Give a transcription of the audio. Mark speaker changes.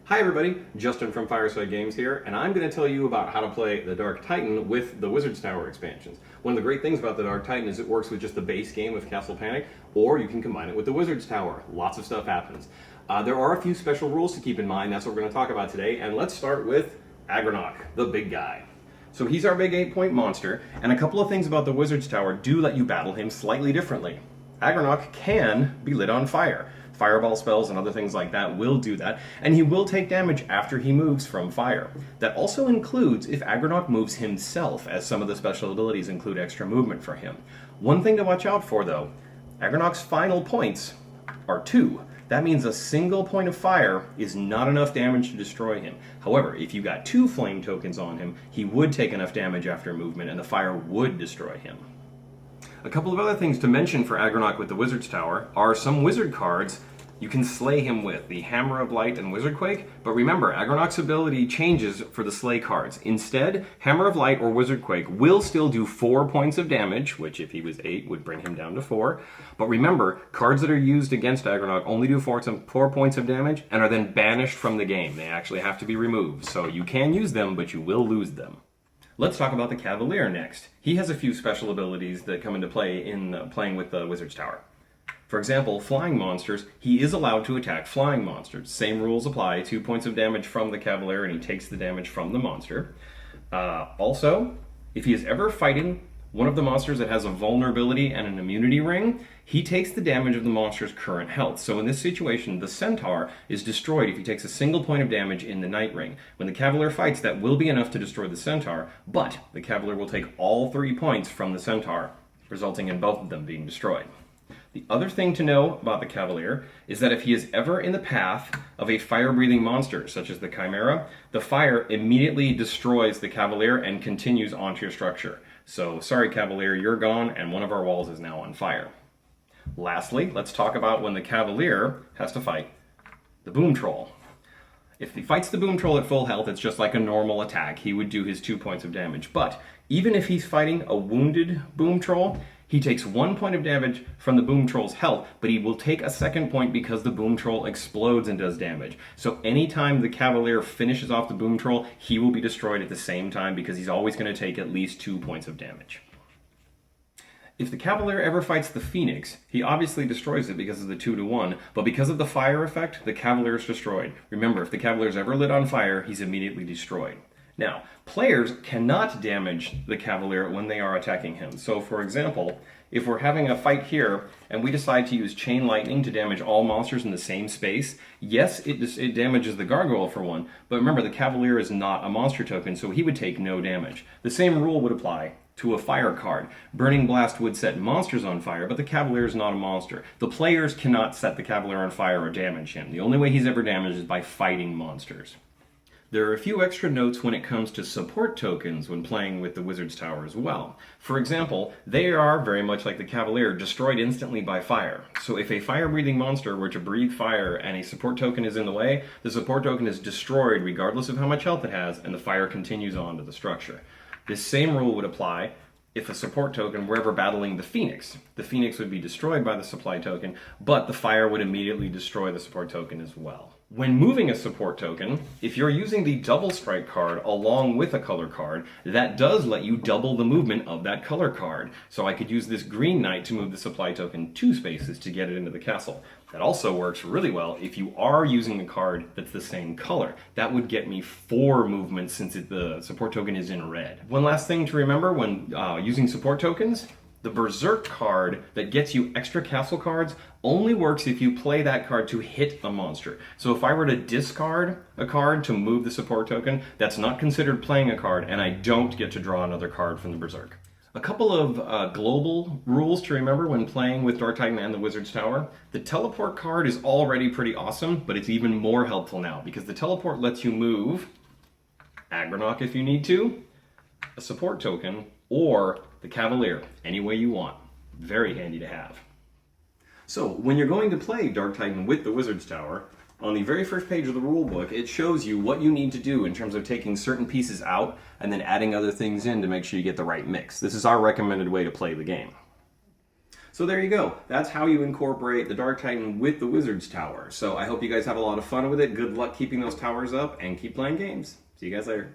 Speaker 1: Hi everybody, Justin from Fireside Games here, and I'm going to tell you about how to play the Dark Titan with the Wizard's Tower expansions. One of the great things about the Dark Titan is it works with just the base game of Castle Panic, or you can combine it with the Wizard's Tower. Lots of stuff happens. There are a few special rules to keep in mind. That's what we're going to talk about today, and let's start with Agronach, the big guy. So he's our big 8-point monster, and a couple of things about the Wizard's Tower do let you battle him slightly differently. Agronach can be lit on fire. Fireball spells and other things like that will do that, and he will take damage after he moves from fire. That also includes if Agronach moves himself, as some of the special abilities include extra movement for him. One thing to watch out for though, Agronach's final points are 2. That means a single point of fire is not enough damage to destroy him. However, if you got 2 flame tokens on him, he would take enough damage after movement and the fire would destroy him. A couple of other things to mention for Agronach with the Wizard's Tower are some wizard cards you can slay him with, the Hammer of Light and Wizard Quake, but remember, Agronach's ability changes for the slay cards. Instead, Hammer of Light or Wizard Quake will still do 4 points of damage, which if he was 8 would bring him down to 4. But remember, cards that are used against Agronach only do 4 points of damage and are then banished from the game. They actually have to be removed, so you can use them, but you will lose them. Let's talk about the Cavalier next. He has a few special abilities that come into play in playing with the Wizard's Tower. For example, flying monsters, he is allowed to attack flying monsters. Same rules apply, 2 points of damage from the Cavalier and he takes the damage from the monster. Also, if he is ever fighting one of the monsters that has a vulnerability and an immunity ring, he takes the damage of the monster's current health. So in this situation, the Centaur is destroyed if he takes a single point of damage in the Night Ring. When the Cavalier fights, that will be enough to destroy the Centaur, but the Cavalier will take all 3 points from the Centaur, resulting in both of them being destroyed. The other thing to know about the Cavalier is that if he is ever in the path of a fire-breathing monster, such as the Chimera, the fire immediately destroys the Cavalier and continues onto your structure. So, sorry Cavalier, you're gone, and one of our walls is now on fire. Lastly, let's talk about when the Cavalier has to fight the Boom Troll. If he fights the Boom Troll at full health, it's just like a normal attack. He would do his 2 points of damage. But even if he's fighting a wounded Boom Troll, he takes 1 point of damage from the Boom Troll's health, but he will take a second point because the Boom Troll explodes and does damage. So anytime the Cavalier finishes off the Boom Troll, he will be destroyed at the same time because he's always going to take at least 2 points of damage. If the Cavalier ever fights the Phoenix, he obviously destroys it because of the 2-to-1, but because of the fire effect, the Cavalier is destroyed. Remember, if the Cavalier is ever lit on fire, he's immediately destroyed. Now, players cannot damage the Cavalier when they are attacking him. So, for example, if we're having a fight here and we decide to use Chain Lightning to damage all monsters in the same space, yes, it damages the Gargoyle for 1, but remember, the Cavalier is not a monster token, so he would take no damage. The same rule would apply to a fire card. Burning Blast would set monsters on fire, but the Cavalier is not a monster. The players cannot set the Cavalier on fire or damage him. The only way he's ever damaged is by fighting monsters. There are a few extra notes when it comes to support tokens when playing with the Wizard's Tower as well. For example, they are, very much like the Cavalier, destroyed instantly by fire. So if a fire-breathing monster were to breathe fire and a support token is in the way, the support token is destroyed regardless of how much health it has, and the fire continues on to the structure. This same rule would apply if a support token were ever battling the Phoenix. The Phoenix would be destroyed by the supply token, but the fire would immediately destroy the support token as well. When moving a support token, if you're using the double strike card along with a color card, that does let you double the movement of that color card. So I could use this Green Knight to move the supply token 2 spaces to get it into the castle. That also works really well if you are using a card that's the same color. That would get me 4 movements since the support token is in red. One last thing to remember when using support tokens, the Berserk card that gets you extra castle cards only works if you play that card to hit a monster. So if I were to discard a card to move the support token, that's not considered playing a card, and I don't get to draw another card from the Berserk. A couple of global rules to remember when playing with Dark Titan and the Wizard's Tower. The teleport card is already pretty awesome, but it's even more helpful now because the teleport lets you move Agronach if you need to, a support token, or the Cavalier, any way you want. Very handy to have. So, when you're going to play Dark Titan with the Wizard's Tower, on the very first page of the rulebook, it shows you what you need to do in terms of taking certain pieces out and then adding other things in to make sure you get the right mix. This is our recommended way to play the game. So there you go. That's how you incorporate the Dark Titan with the Wizard's Tower. So I hope you guys have a lot of fun with it. Good luck keeping those towers up and keep playing games. See you guys later.